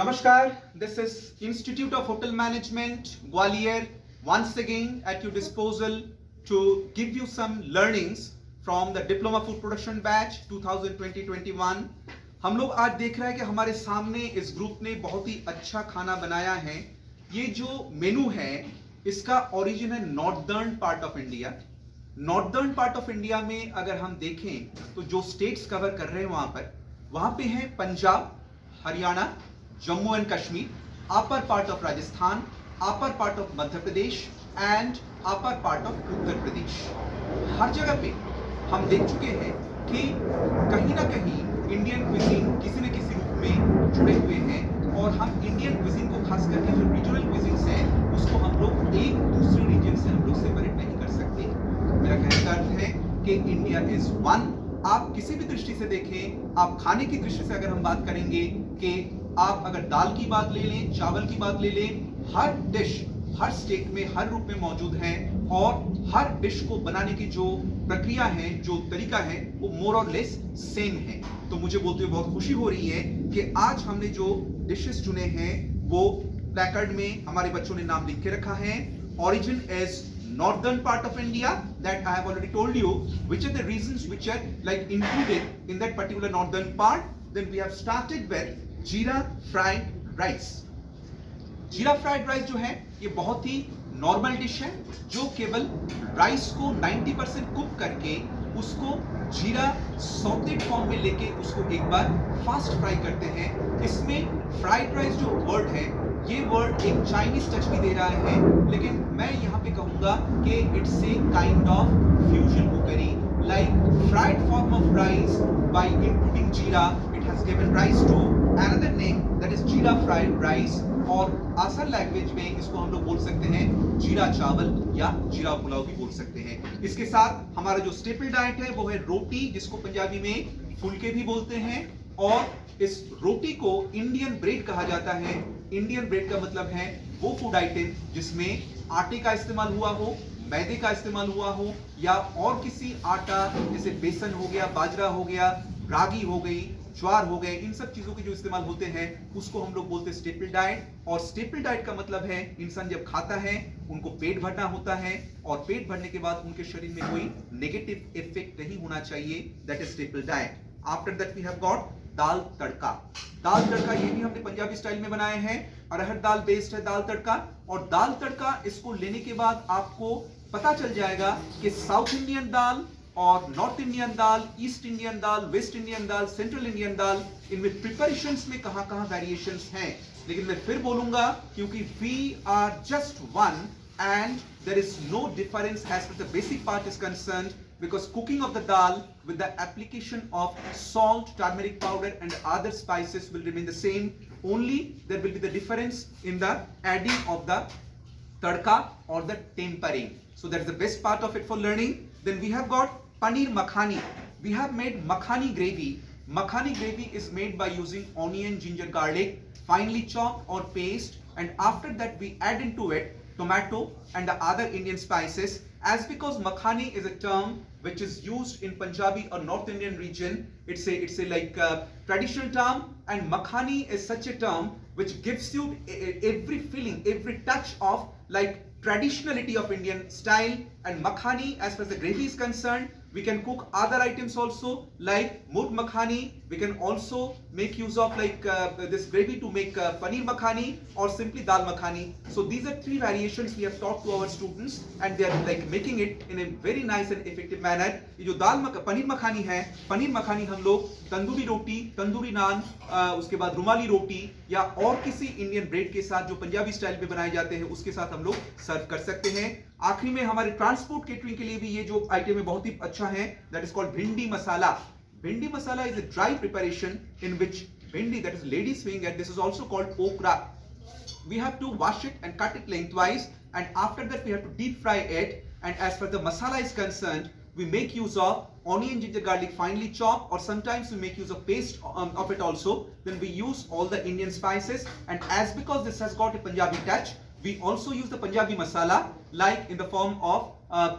Namaskar, this is Institute of Hotel Management, Gwalior, once again at your disposal to give you some learnings from the Diploma Food Production Batch 2020-21। हम लोग आज देख रहे हैं कि हमारे सामने इस ग्रुप ने बहुत ही अच्छा खाना बनाया है। ये जो मेनू है इसका ओरिजिन है northern part of India. Northern part of India में अगर हम देखें तो जो स्टेट्स कवर कर रहे हैं वहां पे है Punjab, Haryana, Jammu and Kashmir, upper part of Rajasthan, upper part of Madhya Pradesh and upper part of Uttar Pradesh. हर जगह पे हम देख चुके हैं कि कहीं ना कहीं इंडियन क्विजीन किसी न किसी रूप में जुड़े हुए हैं और हम इंडियन क्विजीन को खास करके जो रीजनल क्विजीन्स हैं उसको हम लोग एक दूसरे रीजन से हम लोग सेपरेट नहीं कर सकते। मेरा कहने का अर्थ है कि इंडिया इज वन। आप किसी भी दृष्टि से देखें, आप खाने की दृष्टि से अगर हम बात करेंगे कि आप अगर दाल की बात ले लें, चावल की बात ले लें, हर डिश हर स्टेट में हर रूप में मौजूद है और हर डिश को बनाने की जो प्रक्रिया है, जो तरीका है वो मोर और लेस सेम है। तो मुझे बोलते हुए बहुत खुशी हो रही है कि आज हमने जो डिशेस चुने हैं वो प्लेकार्ड में हमारे बच्चों ने नाम लिख के रखा है। Origin is northern part of India, that I have already told you which are the reasons which are like included in that particular northern part. Then we have started with जीरा फ्राइड राइस। जीरा fried rice जो है ये बहुत ही normal dish है जो केवल rice को 90% कुक करके उसको जीरा सॉटेड फॉर्म में लेके उसको एक बार फास्ट फ्राई करते हैं। इसमें फ्राइड राइस जो वर्ड है ये वर्ड एक चाइनीज टच भी दे रहा है, लेकिन मैं यहाँ पे कहूंगा कि it's a kind of fusion cookery, like fried form of rice by including jeera it has given rise to another name that is jeera fried rice, और आसान लैंग्वेज में इसको हम लोग बोल सकते हैं जीरा चावल या जीरा पुलाव भी बोल सकते हैं। इसके साथ हमारा जो स्टेपल डाइट है वो है रोटी, जिसको पंजाबी में फुलके भी बोलते हैं, और इस रोटी को इंडियन ब्रेड कहा जाता है। इंडियन ब्रेड का मतलब है वो फूड आइटम जिसमें आटे का इस्तेमाल हुआ हो, मैदे का इस्तेमाल हुआ हो या और किसी आटा जैसे बेसन हो गया, बाजरा हो गया, रागी हो गई, ज्वार हो गए, इन सब चीजों के जो इस्तेमाल होते हैं उसको हम लोग बोलते हैं staple diet. Or staple diet का मतलब है इंसान जब खाता है उनको पेट भरना होता है और पेट भरने के बाद उनके शरीर में कोई नेगेटिव इफेक्ट नहीं होना चाहिए, that is staple diet. After that we have got dal tadka. दाल तड़का ये भी हमने पंजाबी स्टाइल में बनाए हैं, अरहर दाल बेस्ड है दाल तड़का। और दाल तड़का इसको लेने के बाद आपको पता चल जाएगा कि साउथ इंडियन दाल और नॉर्थ इंडियन दाल, ईस्ट इंडियन दाल, वेस्ट इंडियन दाल, सेंट्रल इंडियन दाल, इनमें प्रिपरेशंस में कहां-कहां वेरिएशंस हैं। लेकिन मैं फिर बोलूंगा क्योंकि we are just one and there is no difference as far as the basic part is concerned, because cooking of the dal with the application of salt, turmeric powder and other spices will remain the same. Only there will be the difference in the adding of the tadka or the tempering. So that is the best part of it for learning. Then we have got paneer makhani. We have made makhani gravy. Makhani gravy is made by using onion, ginger, garlic finely chopped or paste, and after that we add into it tomato and the other Indian spices. As because makhani is a term which is used in Punjabi or North Indian region, it's a like traditional term, and makhani is such a term which gives you every feeling, every touch of like traditionality of Indian style. And makhani, as far as the gravy is concerned, we can cook other items also like murg makhani. We can also make use of like this gravy to make paneer makhani or simply dal makhani. So these are three variations we have taught to our students and they are like making it in a very nice and effective manner. ये जो पनीर मखानी है, पनीर मखानी हम लोग तंदूरी रोटी, तंदूरी नान, उसके बाद रुमाली रोटी या और किसी इंडियन ब्रेड के साथ जो पंजाबी स्टाइल में बनाए जाते हैं उसके साथ हम लोग सर्व कर सकते हैं। आखिरी में हमारे ट्रांसपोर्ट केटरिंग के लिए भी ये जो आइटम है बहुत ही अच्छा है, दैट इज कॉल्ड भिंडी मसाला। भिंडी मसाला is a dry preparation in which bhindi, that is lady's finger, this is also called okra. We have to wash it and cut it lengthwise, and after that we have to deep fry it. And as far the masala is concerned, we make use of onion, ginger, garlic finely chopped, or sometimes we make use of paste of it also. Then we use all the Indian spices, and as because this has got a Punjabi touch, we also use the Punjabi masala like in the form of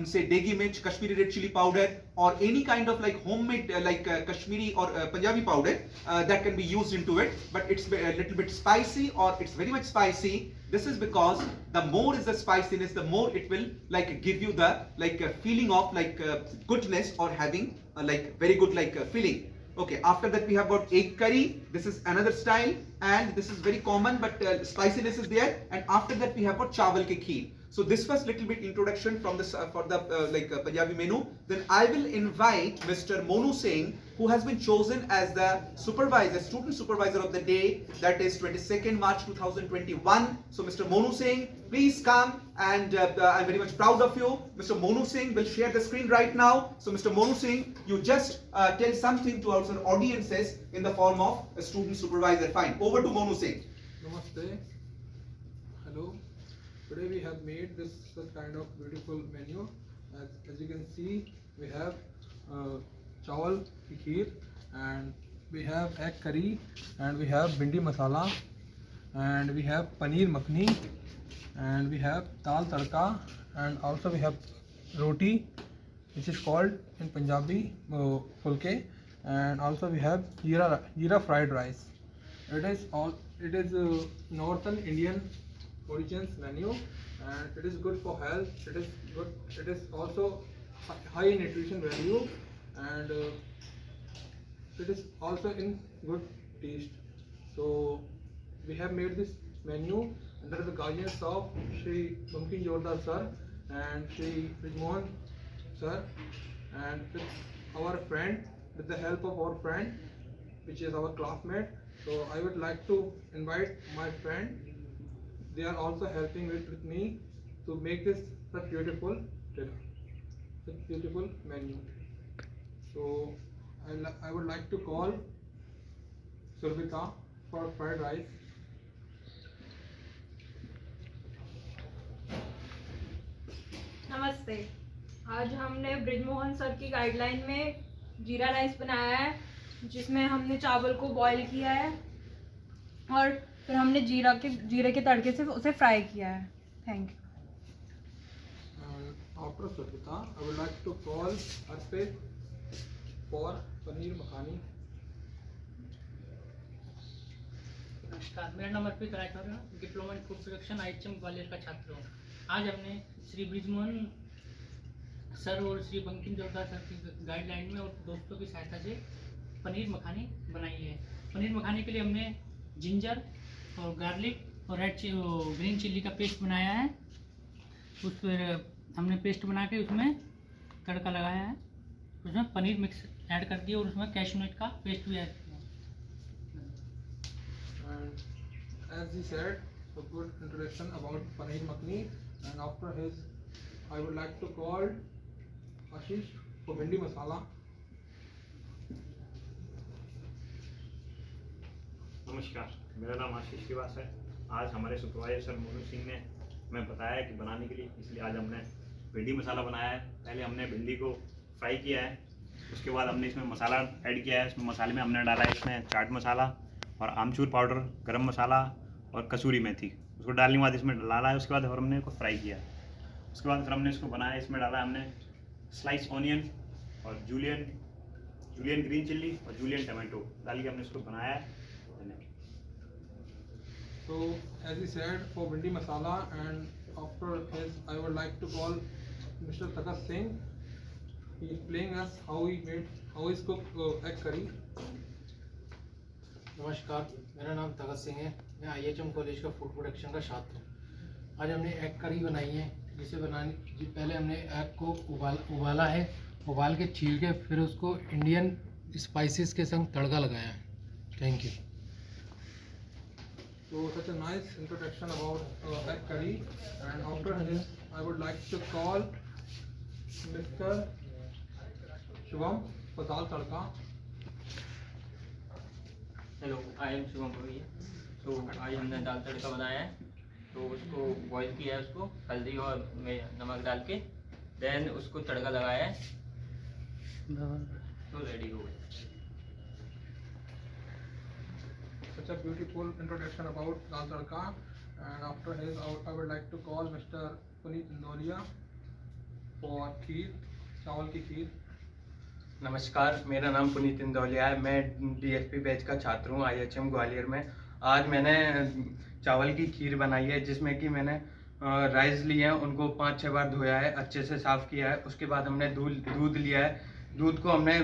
say degi mirch, Kashmiri red chili powder, or any kind of like homemade Kashmiri or Punjabi powder that can be used into it, but it's a little bit spicy or it's very much spicy. This is because the more is the spiciness, the more it will like give you the like feeling of like goodness or having like very good like feeling. Okay, after that we have got egg curry. This is another style and this is very common, but spiciness is there. And after that we have got chawal ke kheer. So this was little bit introduction from this for the Punjabi menu. Then I will invite Mr. Monu Singh, who has been chosen as the supervisor, student supervisor of the day, that is 22nd March 2021. So Mr. Monu Singh, please come, and I'm very much proud of you. Mr. Monu Singh will share the screen right now. So Mr. Monu Singh, you just tell something to our audiences in the form of a student supervisor. Fine. Over to Monu Singh. Namaste. Hello. Today we have made this such kind of beautiful menu. As you can see, we have chawal ki kheer, and we have egg curry, and we have bhindi masala, and we have paneer makhni, and we have dal tadka, and also we have roti, which is called in Punjabi fulke, and also we have jeera fried rice. It is northern Indian origins menu, and it is good for health. It is also high in nutrition value, and it is also in good taste. So we have made this menu under the guidance of Shri Bankim Jordar sir and Shri Brijmohan sir, and with the help of our friend, which is our classmate. So I would like to invite my friend. They are also helping with me to make this such beautiful menu. So I would like to call Surbita for fried rice. नमस्ते। आज हमने Brijmohan sir की guideline में जीरा rice बनाया है, जिसमें हमने चावल को बॉईल किया है और फिर हमने जीरे के तड़के से उसे फ्राई किया है। Thank you. After Surbita, I would like to call Arpit for paneer makhani. नमस्कार, मेरा नाम अर्पित राठौर है, diploma in food production IHM Gwalior का छात्र हूँ। आज हमने श्री ब्रिजमोहन सर और श्री बंकिम जोरदार सर की गाइडलाइन में और दोस्तों की सहायता से पनीर मखानी बनाई है। पनीर मखानी के लिए हमने जिंजर और गार्लिक और ग्रीन चिल्ली का पेस्ट बनाया है। उस पर हमने पेस्ट बना के उसमें तड़का लगाया है, उसमें पनीर मिक्स ऐड कर दिया और उसमें कैश्यू नट का पेस्ट भी ऐड किया। As he said, a good introduction about paneer makhni, and after his, I would like to call Ashish for bhindi masala. नमस्कार, मेरा नाम आशीष श्रीवास है। आज हमारे सुपरवाइजर सर मोनू सिंह ने हमें बताया कि बनाने के लिए, इसलिए आज हमने भिंडी मसाला बनाया है। पहले हमने भिंडी को फ्राई किया है, उसके बाद हमने इसमें मसाला ऐड किया है। इसमें मसाले में हमने डाला है इसमें चाट मसाला और आमचूर पाउडर, गरम मसाला और कसूरी मेथी। उसको डालने के बाद इसमें डाला है, उसके बाद और हमने इसको फ्राई किया। उसके बाद फिर हमने इसको बनाया, इसमें डाला हमने स्लाइस ऑनियन और जूलियन ग्रीन चिल्ली और जूलियन टमाटो डाल के हमने इसको बनाया है। So as he said, for bhindi masala, and after his, I would like to call Mr. Takat Singh. He is playing us how he cooked egg curry. नमस्कार, मेरा नाम तगत सिंह है। मैं IHM कॉलेज का फूड प्रोडक्शन का छात्र हूँ। आज हमने एग करी बनाई है, जिसे पहले हमने एग को उबाला है, उबाल के छील के फिर उसको इंडियन स्पाइसेस के संग तड़का लगाया है। Thank you. So such a nice introduction about egg curry, and after this, I would like to call Mr. Shivam for dal tadka. Hello, I am Shivam Bhoi. तो आज हमने दाल तड़का बनाया है, तो उसको बॉईल किया है, उसको हल्दी और नमक डाल के, देन उसको तड़का लगाया है, तो रेडी हो गया। Such a beautiful introduction about dal tadka, and after his, I would like to call Mr. Puneet Indolia. for खीर, चावल की खीर। नमस्कार, मेरा नाम पुनीत इंदौलिया है। मैं डीएसपी बैच का छात्र हूँ IHM ग्वालियर में। आज मैंने चावल की खीर बनाई है, जिसमें कि मैंने राइस लिए हैं, उनको 5-6 बार धोया है, अच्छे से साफ़ किया है। उसके बाद हमने दूध लिया है, दूध को हमने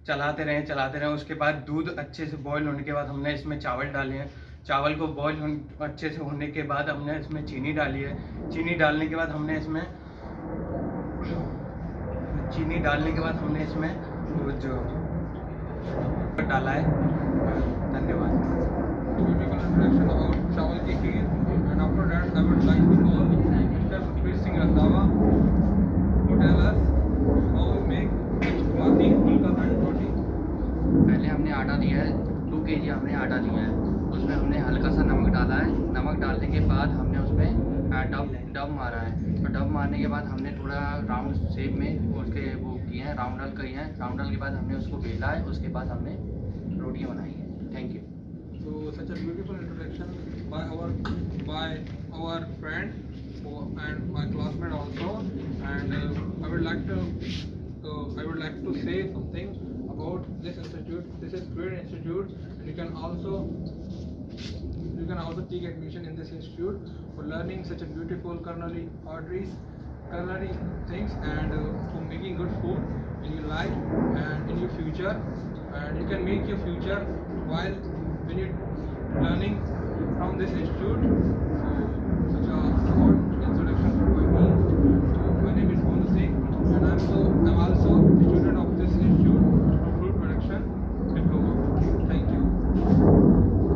चलाते रहे। उसके बाद दूध अच्छे से बॉईल होने के बाद हमने इसमें चावल डाले हैं। चावल को बॉईल अच्छे से होने के बाद हमने इसमें चीनी डाली है। चीनी डालने के बाद हमने इसमें वो जो डाला है। धन्यवाद। Beautiful introduction about चावल की खीर, and after that I would like to call Mr. Sukhbir Singh Randhawa to tell us how we make chapati, pulka and roti. पहले हमने आटा लिया है, 2 kg हमने आटा लिया है। उसमें हमने हल्का सा नमक डाला है। नमक डालने के बाद हमने उसमें डब मारा है। तो डब मारने के बाद हमने थोड़ा राउंड शेप में उसके वो किए हैं, राउंडल किए हैं। राउंडल के बाद हमने उसको बेला है। उसके बाद हमने रोटियां बनाई है। Thank you. So such a beautiful introduction by our friend and my classmate also. And I would like to say something about this institute. This is great institute, and you can also take admission in this institute for learning such a beautiful culinary things, and for making good food in your life and in your future. And you can make your future while when you're learning from this institute.